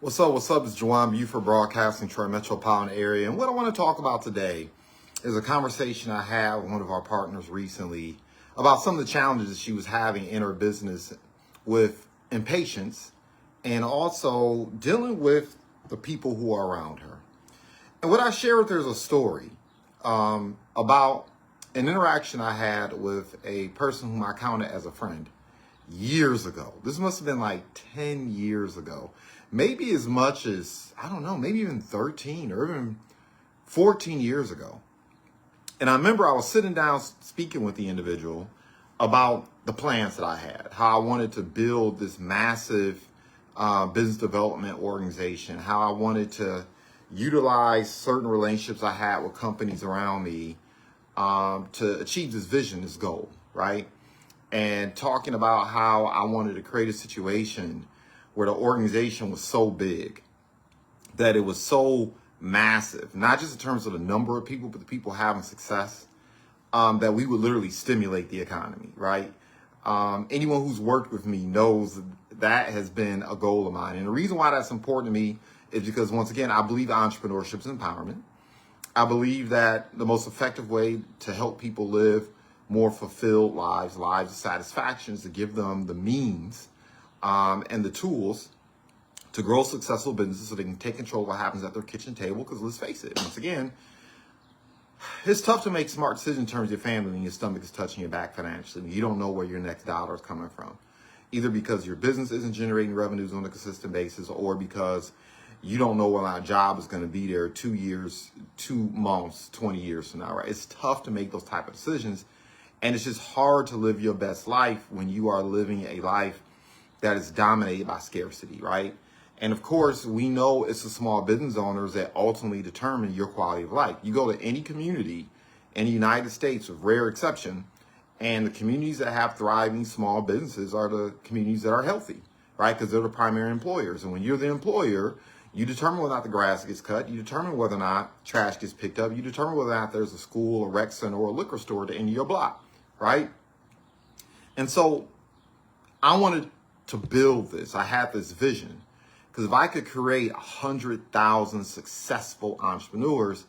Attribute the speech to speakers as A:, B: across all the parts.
A: What's up? What's up? It's Juwan Buford Broadcasting, Troy Metropolitan area. And what I want to talk about today is a conversation I had with one of our partners recently about some of the challenges that she was having in her business with impatience and also dealing with the people who are around her. And what I shared with her is a story about an interaction I had with a person whom I counted as a friend years ago. This must have been like 10 years ago. Maybe as much as, I don't know, maybe even 13 or even 14 years ago. And I remember I was sitting down speaking with the individual about the plans that I had, how I wanted to build this massive business development organization, how I wanted to utilize certain relationships I had with companies around me to achieve this vision, this goal, right? And talking about how I wanted to create a situation where the organization was so big, that it was so massive, not just in terms of the number of people, but the people having success, that we would literally stimulate the economy, right? Anyone who's worked with me knows that has been a goal of mine. And the reason why that's important to me is because, once again, I believe entrepreneurship is empowerment. I believe that the most effective way to help people live more fulfilled lives of satisfaction, is to give them the means and the tools to grow successful businesses so they can take control of what happens at their kitchen table. Because let's face it, once again, it's tough to make smart decisions in terms of your family when your stomach is touching your back financially. You don't know where your next dollar is coming from, either because your business isn't generating revenues on a consistent basis, or because you don't know whether a job is going to be there 2 years, 2 months, 20 years from now, right? It's tough to make those type of decisions. And it's just hard to live your best life when you are living a life that is dominated by scarcity, right? And of course, we know it's the small business owners that ultimately determine your quality of life. You go to any community in the United States, with rare exception, and the communities that have thriving small businesses are the communities that are healthy, right? Because they're the primary employers. And when you're the employer, you determine whether or not the grass gets cut. You determine whether or not trash gets picked up. You determine whether or not there's a school, a rec center, or a liquor store at the end of your block, right? And so I wanted to build this. I had this vision, because if I could create 100,000 successful entrepreneurs,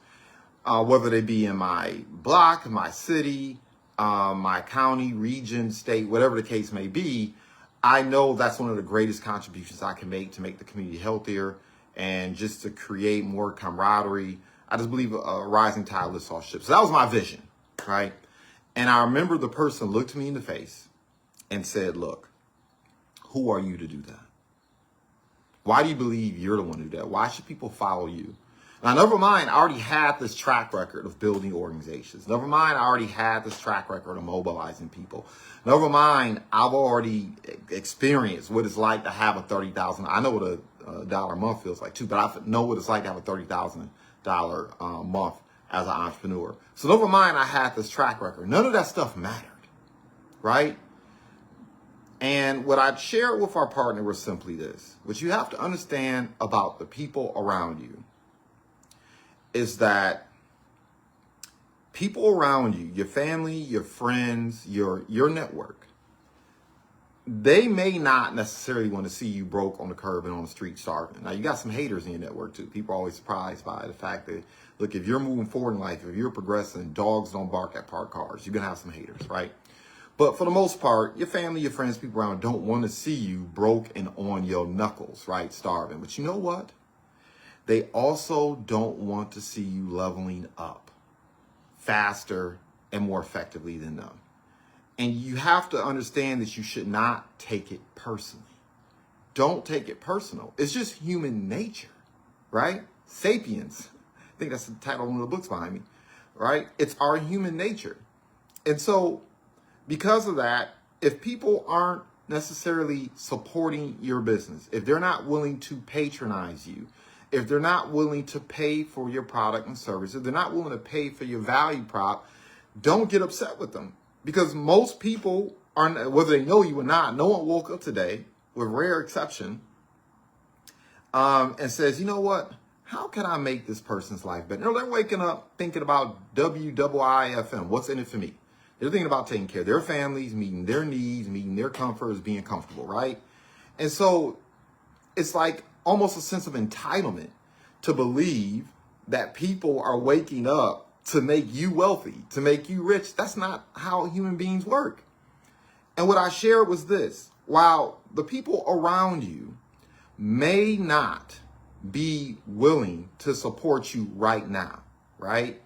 A: whether they be in my block, my city, my county, region, state, whatever the case may be, I know that's one of the greatest contributions I can make to make the community healthier and just to create more camaraderie. I just believe a rising tide lifts all ships. So that was my vision, right? And I remember the person looked me in the face and said, look, who are you to do that? Why do you believe you're the one to do that? Why should people follow you? Now, never mind, I already had this track record of building organizations. Never mind, I already had this track record of mobilizing people. Never mind, I've already experienced what it's like to have a $30,000. I know what a dollar a month feels like too, but I know what it's like to have a $30,000 month as an entrepreneur. So never mind, I had this track record. None of that stuff mattered, right? And what I'd share with our partner was simply this: what you have to understand about the people around you is that people around you, your family, your friends, your network, they may not necessarily want to see you broke on the curb and on the street starving. Now, you got some haters in your network too. People are always surprised by the fact that, look, if you're moving forward in life, if you're progressing, dogs don't bark at parked cars. You're going to have some haters, right? But for the most part, your family, your friends, people around don't want to see you broke and on your knuckles, right? Starving. But you know what? They also don't want to see you leveling up faster and more effectively than them. And you have to understand that you should not take it personally. Don't take it personal. It's just human nature, right? Sapiens. I think that's the title of one of the books behind me, right? It's our human nature. And so, because of that, if people aren't necessarily supporting your business, if they're not willing to patronize you, if they're not willing to pay for your product and service, if they're not willing to pay for your value prop, don't get upset with them. Because most people, are, whether they know you or not, no one woke up today, with rare exception, and says, you know what? How can I make this person's life better? No, they're waking up thinking about WIIFM. What's in it for me? They're thinking about taking care of their families, meeting their needs, meeting their comforts, being comfortable, right? And so it's like almost a sense of entitlement to believe that people are waking up to make you wealthy, to make you rich. That's not how human beings work. And what I shared was this: while the people around you may not be willing to support you right now, right?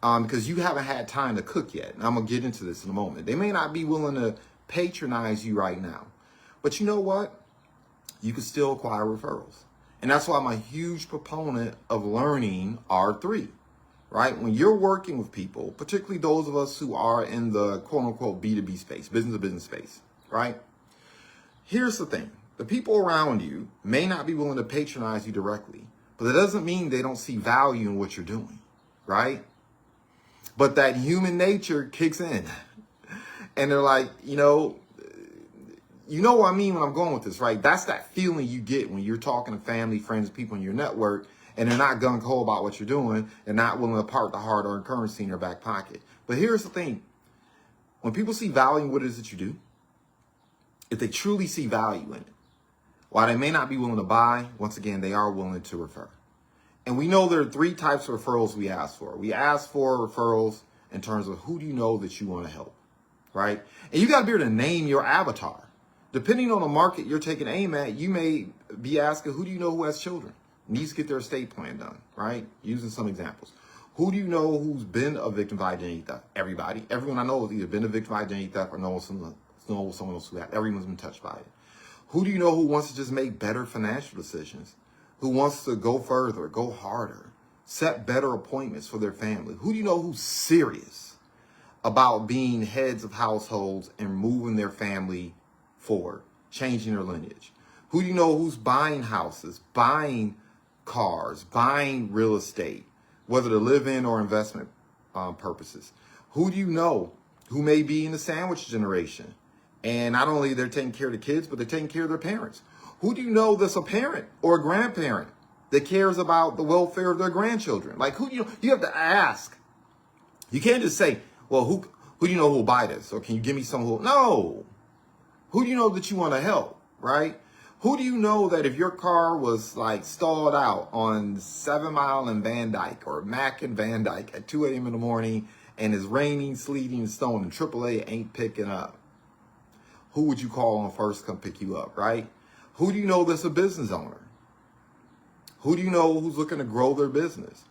A: Because you haven't had time to cook yet. And I'm going to get into this in a moment. They may not be willing to patronize you right now. But you know what? You can still acquire referrals. And that's why I'm a huge proponent of learning R3, right? When you're working with people, particularly those of us who are in the quote unquote B2B space, business to business space, right? Here's the thing. The people around you may not be willing to patronize you directly, but that doesn't mean they don't see value in what you're doing, right? But that human nature kicks in and they're like, you know what I mean when I'm going with this, right? That's that feeling you get when you're talking to family, friends, people in your network, and they're not gung-ho about what you're doing and not willing to part the hard-earned currency in their back pocket. But here's the thing. When people see value in what it is that you do, if they truly see value in it, while they may not be willing to buy, once again, they are willing to refer. And we know there are 3 types of referrals we ask for. We ask for referrals in terms of who do you know that you want to help, right? And you got to be able to name your avatar. Depending on the market you're taking aim at, you may be asking, who do you know who has children, needs to get their estate plan done, right? Using some examples. Who do you know who's been a victim of identity theft? Everybody. Everyone I know has either been a victim of identity theft or knows someone else who has. Everyone's been touched by it. Who do you know who wants to just make better financial decisions? Who wants to go further, go harder, set better appointments for their family? Who do you know who's serious about being heads of households and moving their family forward, changing their lineage? Who do you know who's buying houses, buying cars, buying real estate, whether to live in or investment purposes? Who do you know who may be in the sandwich generation? And not only they're taking care of the kids, but they're taking care of their parents. Who do you know that's a parent or a grandparent that cares about the welfare of their grandchildren? Like, who do you know? You have to ask. You can't just say, well, who do you know who will buy this? Or can you give me some who? No. Who do you know that you want to help, right? Who do you know that if your car was like stalled out on 7 Mile in Van Dyke or Mac in Van Dyke at 2 a.m. in the morning and it's raining, sleeting, and snowing and AAA ain't picking up? Who would you call on first to come pick you up, right? Who do you know that's a business owner? Who do you know who's looking to grow their business?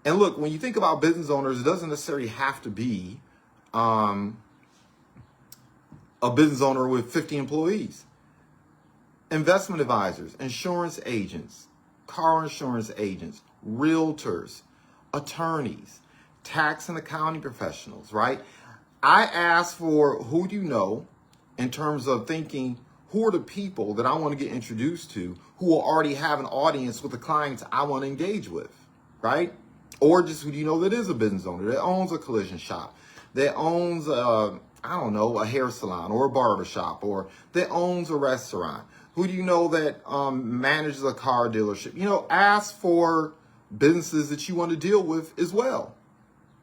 A: And look, when you think about business owners, it doesn't necessarily have to be a business owner with 50 employees. Investment advisors, insurance agents, car insurance agents, realtors, attorneys, tax and accounting professionals, right? I ask for who do you know in terms of thinking, who are the people that I want to get introduced to who will already have an audience with the clients I want to engage with, right? Or just who do you know that is a business owner that owns a collision shop, that owns, a hair salon or a barber shop, or that owns a restaurant? Who do you know that manages a car dealership? You know, ask for businesses that you want to deal with as well.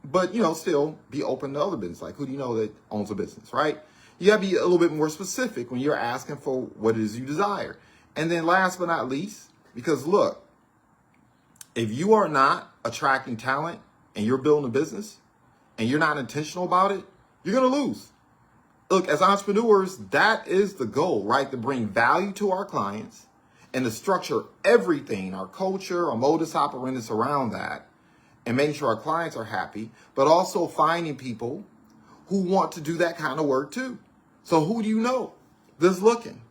A: But, still be open to other business. Like, who do you know that owns a business, right? You got to be a little bit more specific when you're asking for what it is you desire. And then last but not least, because look, if you are not attracting talent and you're building a business and you're not intentional about it, you're going to lose. Look, as entrepreneurs, that is the goal, right? To bring value to our clients and to structure everything, our culture, our modus operandi around that, and making sure our clients are happy, but also finding people who want to do that kind of work too. So who do you know that's looking?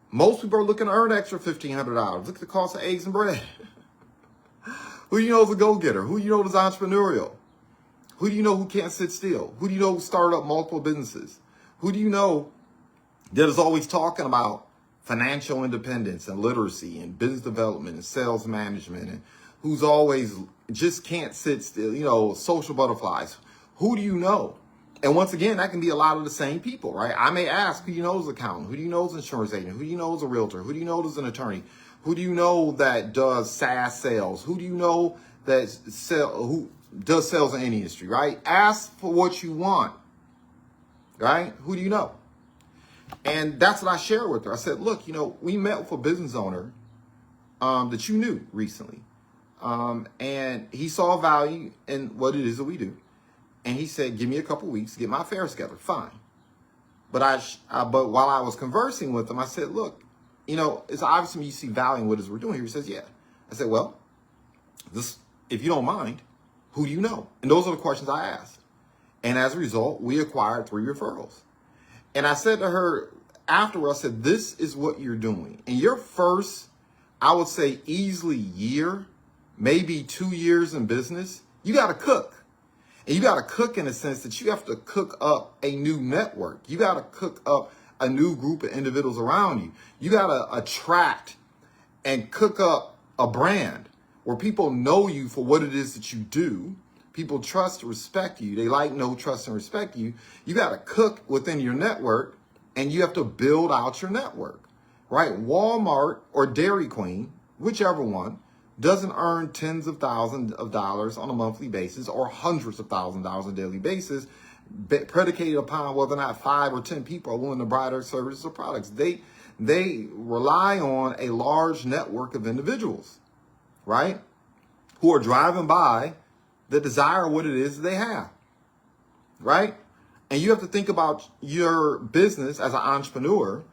A: Most people are looking to earn extra $1,500. Look at the cost of eggs and bread. Who do you know is a go-getter? Who do you know is entrepreneurial? Who do you know who can't sit still? Who do you know who started up multiple businesses? Who do you know that is always talking about financial independence and literacy and business development and sales management, and who's always just can't sit still, social butterflies? Who do you know? And once again, that can be a lot of the same people, right? I may ask, who do you know is an accountant? Who do you know is an insurance agent? Who do you know is a realtor? Who do you know is an attorney? Who do you know that does SaaS sales? Who do you know that who does sales in any industry, right? Ask for what you want, right? Who do you know? And that's what I shared with her. I said, look, we met with a business owner that you knew recently. And he saw value in what it is that we do. And he said, give me a couple weeks to get my affairs together. Fine. But but while I was conversing with him, I said, look, it's obvious to me you see value in what it is we're doing here. He says, yeah. I said, well, if you don't mind, who do you know? And those are the questions I asked. And as a result, we acquired 3 referrals. And I said to her afterward, I said, this is what you're doing. In your first, I would say easily year, maybe 2 years in business, you got to cook. And you got to cook in the sense that you have to cook up a new network. You got to cook up a new group of individuals around you. You got to attract and cook up a brand where people know you for what it is that you do. People trust, respect you. They like, know, trust, and respect you. You got to cook within your network, and you have to build out your network, right? Walmart or Dairy Queen, whichever one, doesn't earn tens of thousands of dollars on a monthly basis or hundreds of thousands of dollars on a daily basis, predicated upon whether or not 5 or 10 people are willing to buy their services or products. They rely on a large network of individuals, right, who are driving by that desire what it is that they have, right? And you have to think about your business as an entrepreneur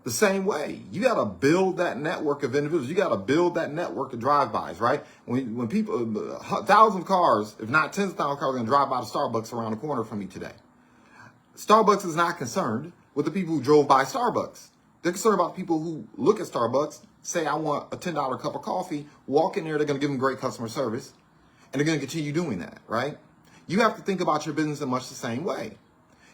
A: the same way. You got to build that network of individuals. You got to build that network of drive-bys, right? When people, thousands of cars, if not tens of thousands of cars, are going to drive by the Starbucks around the corner from me today. Starbucks is not concerned with the people who drove by Starbucks. They're concerned about people who look at Starbucks, say, I want a $10 cup of coffee, walk in there, they're going to give them great customer service, and they're going to continue doing that, right? You have to think about your business in much the same way.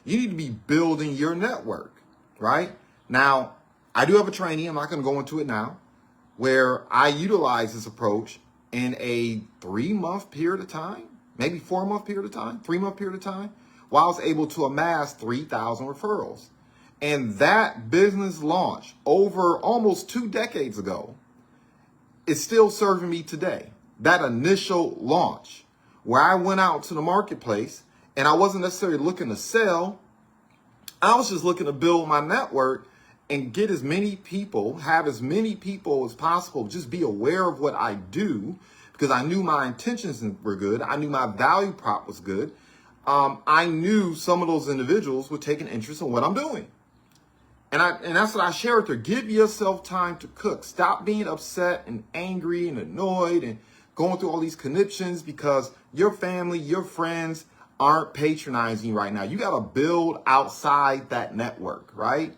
A: You need to be building your network, right? Now, I do have a training, I'm not going to go into it now, where I utilize this approach in a 3-month period of time, maybe 4-month period of time, 3-month period of time, while I was able to amass 3,000 referrals. And that business launch over almost 2 decades ago is still serving me today. That initial launch where I went out to the marketplace and I wasn't necessarily looking to sell. I was just looking to build my network and get as many people, have as many people as possible, just be aware of what I do, because I knew my intentions were good. I knew my value prop was good. I knew some of those individuals would take an interest in what I'm doing. And that's what I share with her. Give yourself time to cook. Stop being upset and angry and annoyed and going through all these conniptions because your family, your friends aren't patronizing you right now. You got to build outside that network, right?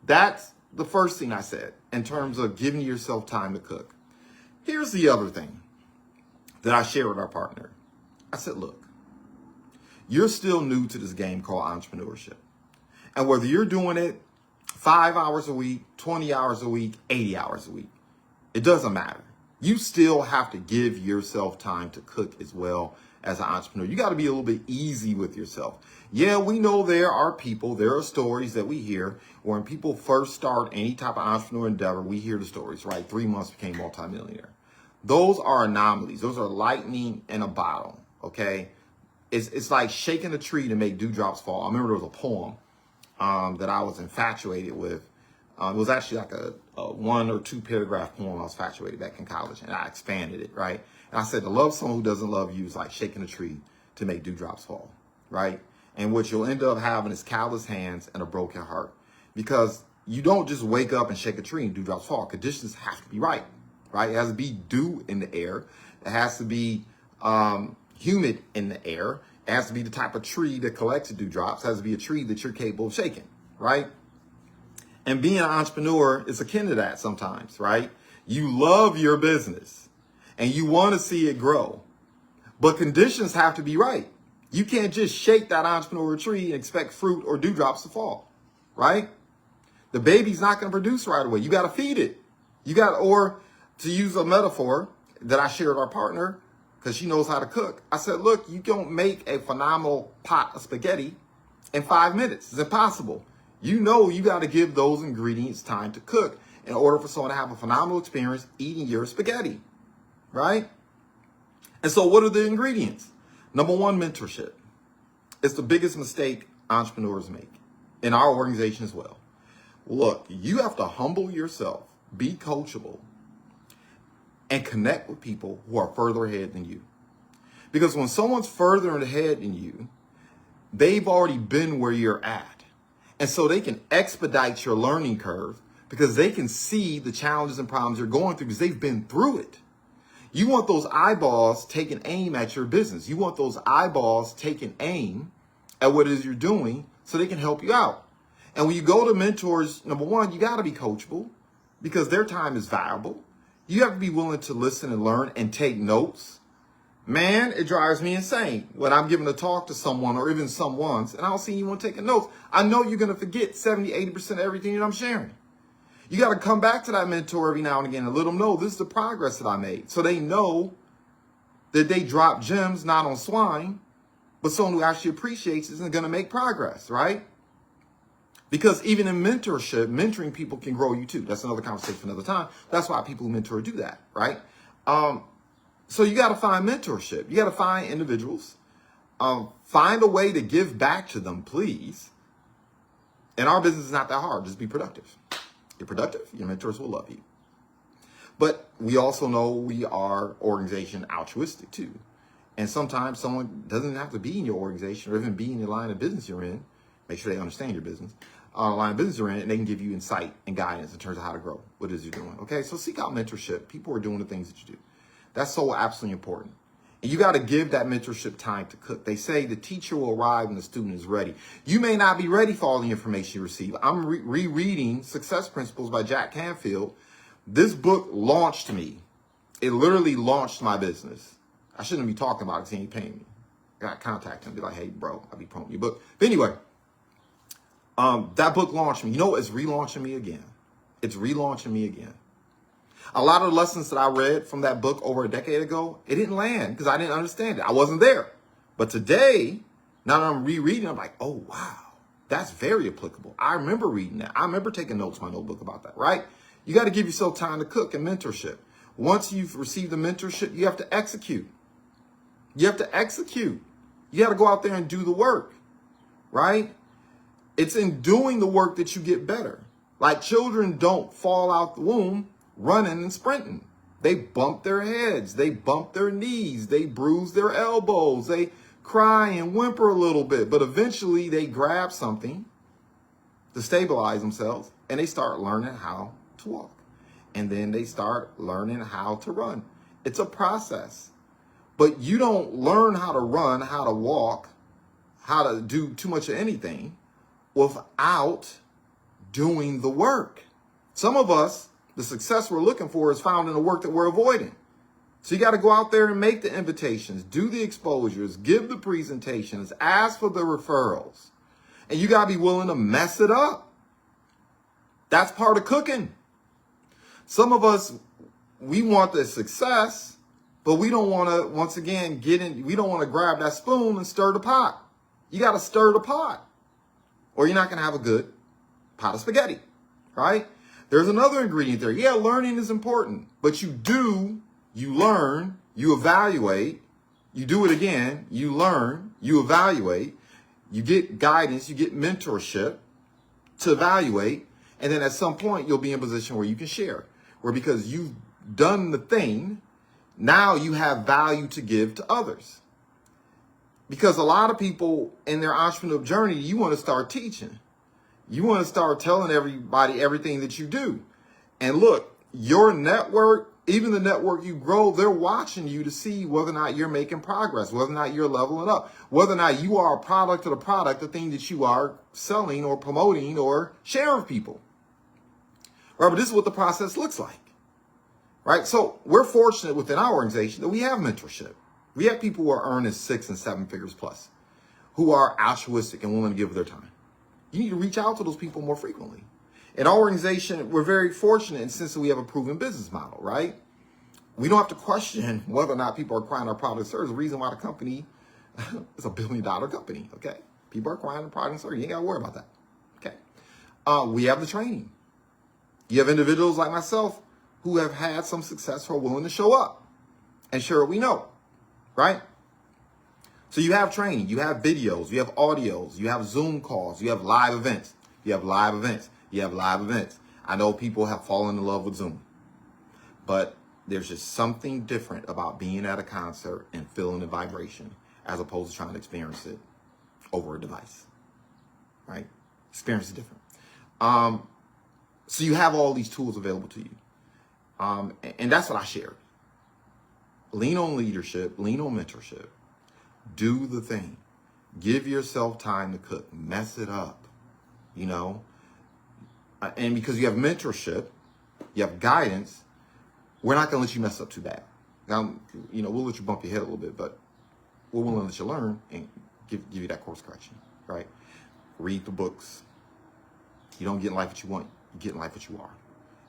A: That's the first thing I said in terms of giving yourself time to cook. Here's the other thing that I share with our partner. I said, look, you're still new to this game called entrepreneurship. And whether you're doing it 5 hours a week, 20 hours a week, 80 hours a week, it doesn't matter. You still have to give yourself time to cook as well as an entrepreneur. You got to be a little bit easy with yourself. Yeah, we know there are stories that we hear when people first start any type of entrepreneur endeavor, we hear the stories, right? 3 months became multimillionaire. Those are anomalies. Those are lightning in a bottle, okay? It's like shaking a tree to make dewdrops fall. I remember there was a poem that I was infatuated with. It was actually like a 1 or 2 paragraph poem I was infatuated back in college, and I expanded it, right? And I said, to love someone who doesn't love you is like shaking a tree to make dewdrops fall, right? And what you'll end up having is callous hands and a broken heart, because you don't just wake up and shake a tree and dewdrops fall. Conditions have to be right, right? It has to be dew in the air. It has to be humid in the air. It has to be the type of tree that collects the dewdrops. It has to be a tree that you're capable of shaking, right? And being an entrepreneur is akin to that sometimes, right? You love your business and you want to see it grow, but conditions have to be right. You can't just shake that entrepreneurial tree and expect fruit or dewdrops to fall, right? The baby's not going to produce right away. You got to feed it. Or to use a metaphor that I shared with our partner, because she knows how to cook. I said, look, you don't make a phenomenal pot of spaghetti in 5 minutes. It's impossible. You got to give those ingredients time to cook in order for someone to have a phenomenal experience eating your spaghetti, right? And so what are the ingredients? Number 1, mentorship. It's the biggest mistake entrepreneurs make in our organization as well. Look, you have to humble yourself, be coachable, and connect with people who are further ahead than you. Because when someone's further ahead than you, they've already been where you're at. And so they can expedite your learning curve because they can see the challenges and problems you're going through because they've been through it. You want those eyeballs taking aim at your business. You want those eyeballs taking aim at what it is you're doing so they can help you out. And when you go to mentors, number one, you got to be coachable because their time is valuable. You have to be willing to listen and learn and take notes. Man, it drives me insane when I'm giving a talk to someone or even someone's and I don't see anyone taking notes. I know you're going to forget 70, 80% of everything that I'm sharing. You got to come back to that mentor every now and again and let them know this is the progress that I made. So they know that they drop gems, not on swine, but someone who actually appreciates it and going to make progress, right? Because even in mentorship, mentoring people can grow you too. That's another conversation for another time. That's why people who mentor do that, right? So you got to find mentorship. You got to find individuals. Find a way to give back to them, please. And our business is not that hard. Just be productive. You're productive, your mentors will love you. But we also know we are organization altruistic too. And sometimes someone doesn't have to be in your organization or even be in the line of business you're in. Make sure they understand your business. Line of business you're in, and they can give you insight and guidance in terms of how to grow. What it is you're doing. Okay, so seek out mentorship. People are doing the things that you do. That's so absolutely important. And you got to give that mentorship time to cook. They say the teacher will arrive when the student is ready. You may not be ready for all the information you receive. I'm rereading Success Principles by Jack Canfield. This book launched me. It literally launched my business. I shouldn't be talking about it because he ain't paying me. I got to contact him and be like, hey, bro, I'll be promoting your book. But anyway, that book launched me. You know what? It's relaunching me again. It's relaunching me again. A lot of the lessons that I read from that book over a decade ago, it didn't land because I didn't understand it. I wasn't there. But today, now that I'm rereading, I'm like, oh, wow, that's very applicable. I remember reading that. I remember taking notes in my notebook about that, right? You got to give yourself time to cook and mentorship. Once you've received the mentorship, you have to execute. You have to execute. You got to go out there and do the work, right? It's in doing the work that you get better. Like children don't fall out the womb running and sprinting. They bump their heads, they bump their knees, they bruise their elbows, they cry and whimper a little bit, but eventually they grab something to stabilize themselves and they start learning how to walk. And then they start learning how to run. It's a process. But you don't learn how to run, how to walk, how to do too much of anything without doing the work. Some of us, the success we're looking for is found in the work that we're avoiding. So you got to go out there and make the invitations, do the exposures, give the presentations, ask for the referrals. And you got to be willing to mess it up. That's part of cooking. Some of us, we want the success, but we don't want to, once again, we don't want to grab that spoon and stir the pot. You got to stir the pot or you're not going to have a good pot of spaghetti, right? There's another ingredient there. Yeah, learning is important, but you learn, you evaluate, you do it again, you learn, you evaluate, you get guidance, you get mentorship to evaluate, and then at some point you'll be in a position where you can share, where because you've done the thing, now you have value to give to others. Because a lot of people in their entrepreneurial journey, you want to start teaching. You want to start telling everybody everything that you do. And look, your network, even the network you grow, they're watching you to see whether or not you're making progress, whether or not you're leveling up, whether or not you are a product of the product, the thing that you are selling or promoting or sharing with people. Right, but this is what the process looks like. Right? So we're fortunate within our organization that we have mentorship. We have people who are earning 6 and 7 figures plus, who are altruistic and willing to give their time. You need to reach out to those people more frequently. In our organization, we're very fortunate in the sense that we have a proven business model, right? We don't have to question whether or not people are acquiring our product or service. The reason why the company is $1 billion company, okay? People are acquiring the product and service. You ain't got to worry about that, okay? We have the training. You have individuals like myself who have had some success who are willing to show up and share what we know, right? So you have training, you have videos, you have audios, you have Zoom calls, you have live events, you have live events, you have live events. I know people have fallen in love with Zoom, but There's just something different about being at a concert and feeling the vibration as opposed to trying to experience it over a device, right? Experience is different. So you have all these tools available to you. And that's what I shared. Lean on leadership, lean on mentorship. Do the thing. Give yourself time to cook. Mess it up, you know? And because you have mentorship, you have guidance, we're not going to let you mess up too bad. Now, you know, we'll let you bump your head a little bit, but we're willing to let you learn and give you that course correction, right? Read the books. You don't get in life what you want. You get in life what you are.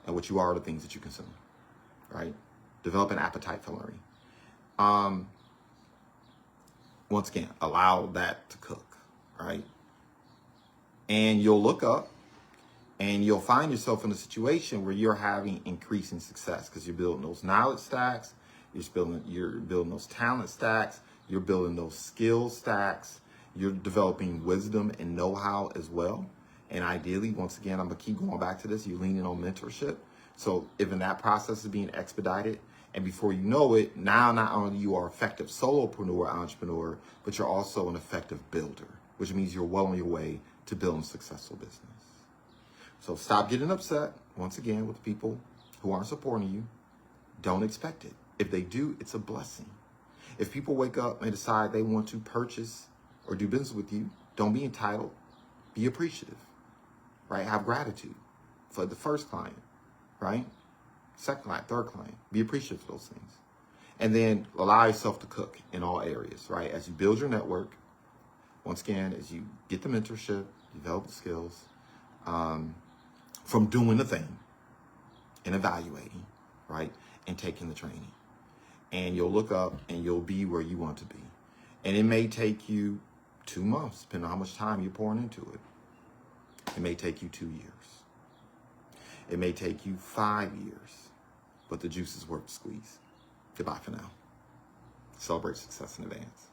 A: And what you are the things that you consume, right? Develop an appetite for learning. Once again, allow that to cook, right? And you'll look up and you'll find yourself in a situation where you're having increasing success because you're building those knowledge stacks, you're building those talent stacks, you're building those skill stacks, you're developing wisdom and know-how as well. And ideally, once again, I'm gonna keep going back to this, you're leaning on mentorship. So even that process is being expedited, and before you know it, now not only you are effective solopreneur, entrepreneur, but you're also an effective builder, which means you're well on your way to building a successful business. So stop getting upset, once again, with people who aren't supporting you. Don't expect it. If they do, it's a blessing. If people wake up and decide they want to purchase or do business with you, don't be entitled. Be appreciative, right? Have gratitude for the first client, right? Second client, third client. Be appreciative for those things. And then allow yourself to cook in all areas, right? As you build your network, once again, as you get the mentorship, develop the skills, from doing the thing and evaluating, right? And taking the training. And you'll look up and you'll be where you want to be. And it may take you 2 months, depending on how much time you're pouring into it. It may take you 2 years. It may take you 5 years, but the juice is worth the squeeze. Goodbye for now. Celebrate success in advance.